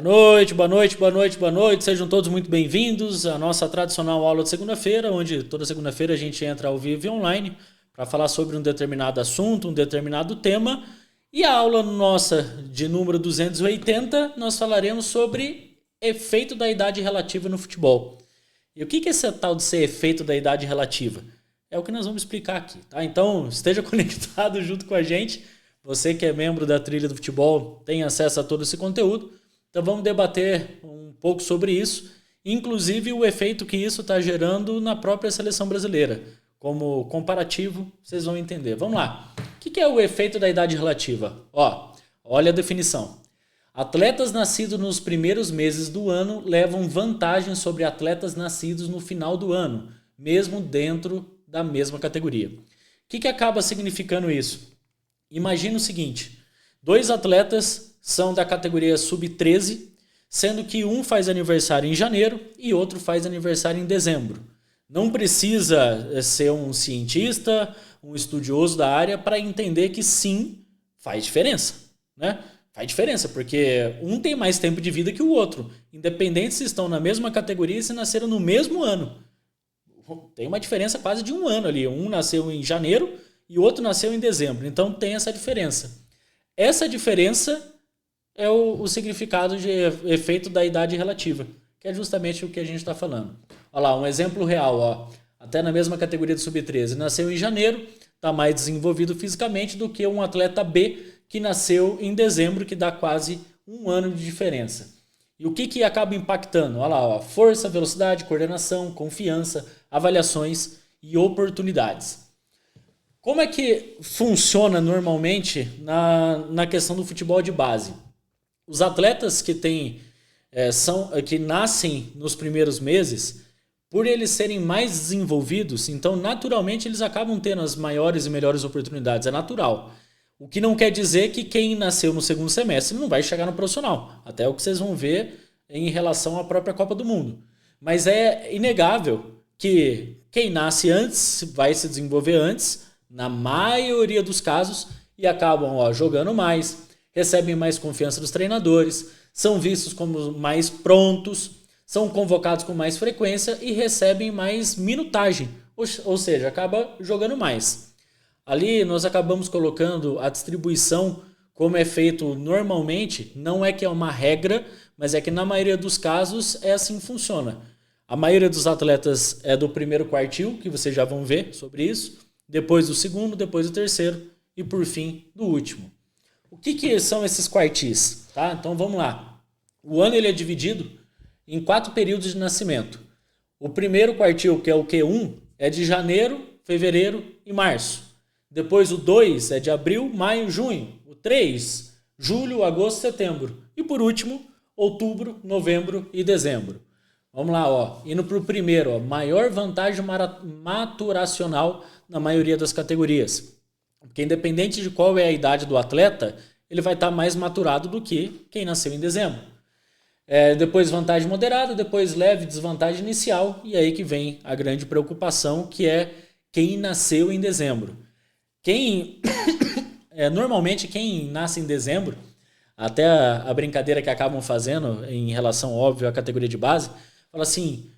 Boa noite, boa noite, boa noite, boa noite. Sejam todos muito bem-vindos à nossa tradicional aula de segunda-feira, onde toda segunda-feira a gente entra ao vivo e online para falar sobre um determinado assunto, um determinado tema. E a aula nossa de número 280, nós falaremos sobre efeito da idade relativa no futebol. E o que é esse tal de ser efeito da idade relativa? É o que nós vamos explicar aqui, tá? Então, esteja conectado junto com a gente. Você que é membro da Trilha do Futebol tem acesso a todo esse conteúdo. Então vamos debater um pouco sobre isso, inclusive o efeito que isso está gerando na própria seleção brasileira. Como comparativo, vocês vão entender. Vamos lá. O que é o efeito da idade relativa? Olha a definição. Atletas nascidos nos primeiros meses do ano levam vantagem sobre atletas nascidos no final do ano, mesmo dentro da mesma categoria. O que acaba significando isso? Imagina o seguinte, dois atletas são da categoria sub-13, sendo que um faz aniversário em janeiro e outro faz aniversário em dezembro. Não precisa ser um cientista, um estudioso da área para entender que sim, faz diferença, né? Faz diferença, porque um tem mais tempo de vida que o outro, independente se estão na mesma categoria e se nasceram no mesmo ano. Tem uma diferença quase de um ano ali. Um nasceu em janeiro e o outro nasceu em dezembro. Então tem essa diferença. Essa diferença é o significado de efeito da idade relativa, que é justamente o que a gente está falando. Olha lá, um exemplo real. Ó. Até na mesma categoria de sub-13, nasceu em janeiro, está mais desenvolvido fisicamente do que um atleta B que nasceu em dezembro, que dá quase um ano de diferença. E o que acaba impactando? Olha lá, ó, força, velocidade, coordenação, confiança, avaliações e oportunidades. Como é que funciona normalmente na questão do futebol de base? Os atletas que nascem nos primeiros meses, por eles serem mais desenvolvidos, então naturalmente eles acabam tendo as maiores e melhores oportunidades, é natural. O que não quer dizer que quem nasceu no segundo semestre não vai chegar no profissional, até o que vocês vão ver em relação à própria Copa do Mundo. Mas é inegável que quem nasce antes vai se desenvolver antes, na maioria dos casos, e acabam jogando mais, recebem mais confiança dos treinadores, são vistos como mais prontos, são convocados com mais frequência e recebem mais minutagem, ou seja, acaba jogando mais. Ali nós acabamos colocando a distribuição como é feito normalmente, não é que é uma regra, mas é que na maioria dos casos é assim que funciona. A maioria dos atletas é do primeiro quartil, que vocês já vão ver sobre isso, depois do segundo, depois do terceiro e por fim do último. O que são esses quartis? Tá? Então vamos lá. O ano ele é dividido em 4 períodos de nascimento. O primeiro quartil, que é o Q1, é de janeiro, fevereiro e março. Depois o 2 é de abril, maio, junho. O 3, julho, agosto, setembro. E por último, outubro, novembro e dezembro. Vamos lá, indo para o primeiro, maior vantagem maturacional na maioria das categorias. Porque independente de qual é a idade do atleta, ele vai estar mais maturado do que quem nasceu em dezembro. Depois vantagem moderada, depois leve desvantagem inicial, e aí que vem a grande preocupação, que é quem nasceu em dezembro. Normalmente quem nasce em dezembro, até a brincadeira que acabam fazendo em relação, óbvio, à categoria de base, fala assim,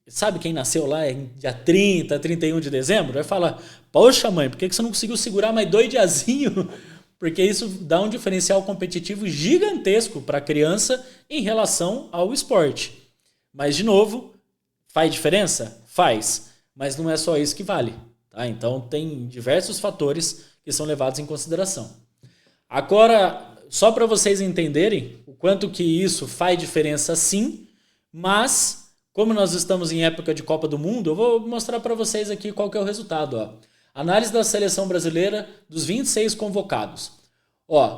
sabe quem nasceu lá em dia 30, 31 de dezembro? Aí fala, poxa mãe, por que você não conseguiu segurar mais 2 diazinhos? Porque isso dá um diferencial competitivo gigantesco para a criança em relação ao esporte. Mas, de novo, faz diferença? Faz. Mas não é só isso que vale. Tá? Então, tem diversos fatores que são levados em consideração. Agora, só para vocês entenderem o quanto que isso faz diferença sim, mas, como nós estamos em época de Copa do Mundo, eu vou mostrar para vocês aqui qual que é o resultado. Análise da seleção brasileira dos 26 convocados.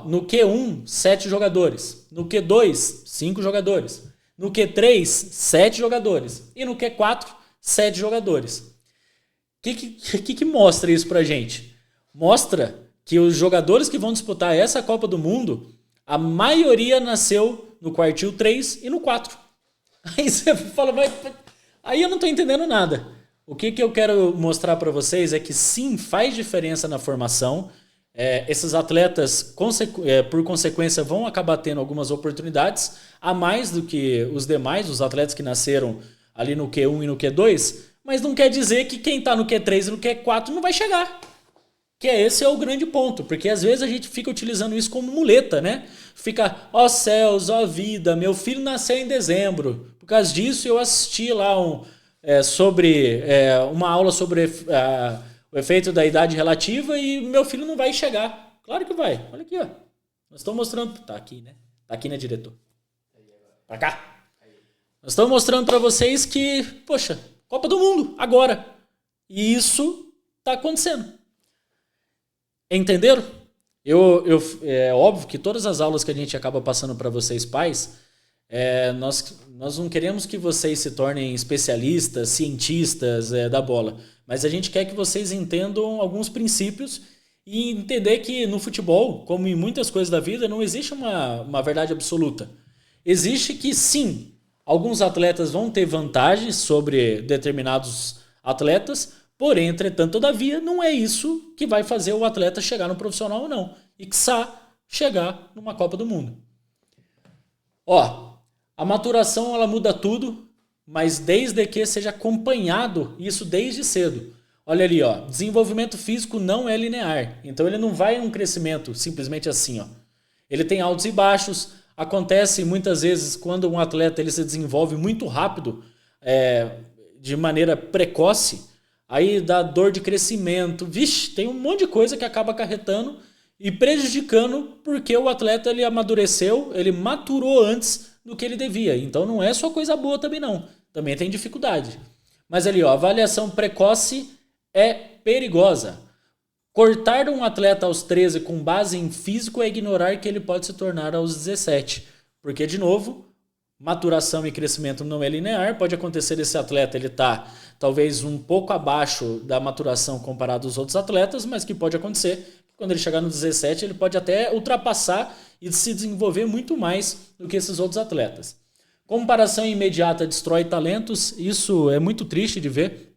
No Q1, 7 jogadores. No Q2, 5 jogadores. No Q3, 7 jogadores. E no Q4, 7 jogadores. O que mostra isso pra gente? Mostra que os jogadores que vão disputar essa Copa do Mundo, a maioria nasceu no quartil 3 e no 4. Aí você fala, aí eu não estou entendendo nada. O que eu quero mostrar para vocês é que sim, faz diferença na formação, Esses atletas, por consequência, vão acabar tendo algumas oportunidades a mais do que os demais, os atletas que nasceram ali no Q1 e no Q2, mas não quer dizer que quem está no Q3 e no Q4 não vai chegar. Que esse é o grande ponto, porque às vezes a gente fica utilizando isso como muleta, né? Fica, ó céus, ó vida, meu filho nasceu em dezembro. Por causa disso eu assisti lá uma aula sobre o efeito da idade relativa e meu filho não vai chegar. Claro que vai. Olha aqui, ó. Nós estamos mostrando. Tá aqui, né? Tá aqui, né, diretor? Pra cá. Nós estamos mostrando para vocês que, poxa, Copa do Mundo, agora. E isso tá acontecendo. Entenderam? É óbvio que todas as aulas que a gente acaba passando para vocês pais, nós não queremos que vocês se tornem especialistas, cientistas da bola, mas a gente quer que vocês entendam alguns princípios e entender que no futebol, como em muitas coisas da vida, não existe uma verdade absoluta. Existe que sim, alguns atletas vão ter vantagens sobre determinados atletas, porém, entretanto, todavia, não é isso que vai fazer o atleta chegar no profissional ou não. E quiçá chegar numa Copa do Mundo. Ó, a maturação ela muda tudo, mas desde que seja acompanhado isso desde cedo. Olha ali, ó, desenvolvimento físico não é linear. Então ele não vai em um crescimento simplesmente assim, ó. Ele tem altos e baixos. Acontece muitas vezes quando um atleta ele se desenvolve muito rápido, de maneira precoce, aí dá dor de crescimento. Vixe, tem um monte de coisa que acaba acarretando e prejudicando porque o atleta ele amadureceu, ele maturou antes do que ele devia. Então não é só coisa boa também não. Também tem dificuldade. Mas ali, ó, avaliação precoce é perigosa. Cortar um atleta aos 13 com base em físico é ignorar que ele pode se tornar aos 17. Porque, de novo, maturação e crescimento não é linear. Pode acontecer esse atleta ele tá talvez um pouco abaixo da maturação comparado aos outros atletas, mas que pode acontecer quando ele chegar no 17 ele pode até ultrapassar e se desenvolver muito mais do que esses outros atletas. Comparação imediata destrói talentos, isso é muito triste de ver.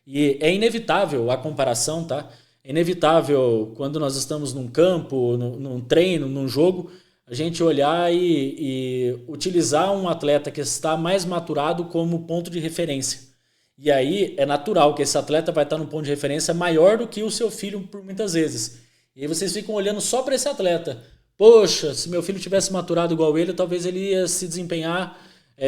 E é inevitável a comparação, tá? É inevitável quando nós estamos num campo, num treino, num jogo, a gente olhar e utilizar um atleta que está mais maturado como ponto de referência. E aí é natural que esse atleta vai estar num ponto de referência maior do que o seu filho por muitas vezes. E aí vocês ficam olhando só para esse atleta. Poxa, se meu filho tivesse maturado igual ele, talvez ele ia se desempenhar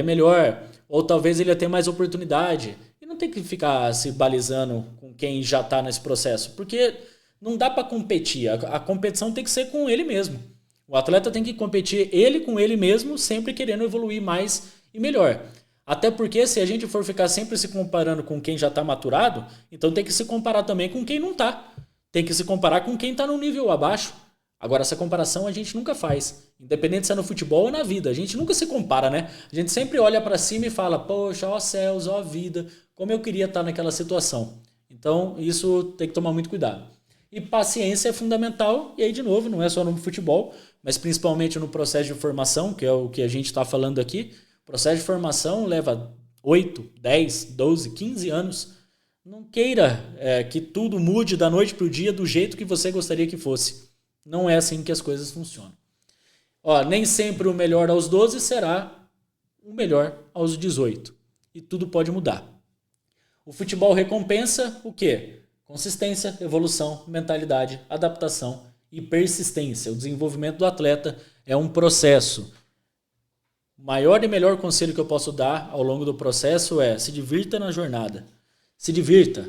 melhor. Ou talvez ele ia ter mais oportunidade. E não tem que ficar se balizando com quem já está nesse processo. Porque não dá para competir. A competição tem que ser com ele mesmo. O atleta tem que competir ele com ele mesmo, sempre querendo evoluir mais e melhor. Até porque se a gente for ficar sempre se comparando com quem já está maturado, então tem que se comparar também com quem não está. Tem que se comparar com quem está no nível abaixo. Agora, essa comparação a gente nunca faz. Independente se é no futebol ou na vida. A gente nunca se compara, né? A gente sempre olha para cima e fala, poxa, ó céus, ó vida, como eu queria estar naquela situação. Então, isso tem que tomar muito cuidado. E paciência é fundamental. E aí, de novo, não é só no futebol, mas principalmente no processo de formação, que é o que a gente está falando aqui. O processo de formação leva 8, 10, 12, 15 anos. Não queira que tudo mude da noite para o dia do jeito que você gostaria que fosse. Não é assim que as coisas funcionam. Ó, nem sempre o melhor aos 12 será o melhor aos 18. E tudo pode mudar. O futebol recompensa o quê? Consistência, evolução, mentalidade, adaptação e persistência. O desenvolvimento do atleta é um processo. O maior e melhor conselho que eu posso dar ao longo do processo é se divirta na jornada. Se divirta.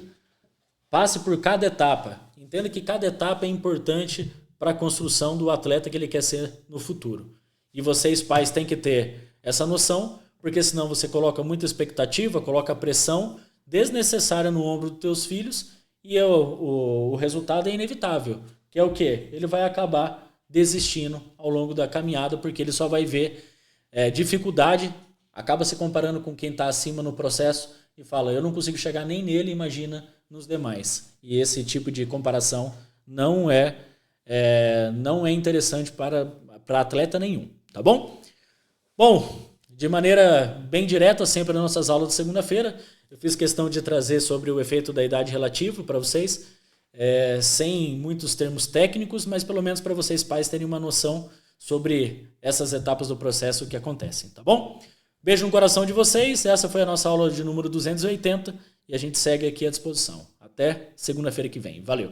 Passe por cada etapa. Entenda que cada etapa é importante para a construção do atleta que ele quer ser no futuro. E vocês, pais, têm que ter essa noção, porque senão você coloca muita expectativa, coloca pressão desnecessária no ombro dos teus filhos e o resultado é inevitável. Que é o quê? Ele vai acabar desistindo ao longo da caminhada, porque ele só vai ver dificuldade, acaba se comparando com quem está acima no processo e fala, eu não consigo chegar nem nele, imagina nos demais. E esse tipo de comparação não é interessante para atleta nenhum, tá bom? Bom, de maneira bem direta, sempre nas nossas aulas de segunda-feira, eu fiz questão de trazer sobre o efeito da idade relativa para vocês. sem muitos termos técnicos, mas pelo menos para vocês pais terem uma noção sobre essas etapas do processo que acontecem, tá bom? Beijo no coração de vocês, essa foi a nossa aula de número 280 e a gente segue aqui à disposição. Até segunda-feira que vem. Valeu!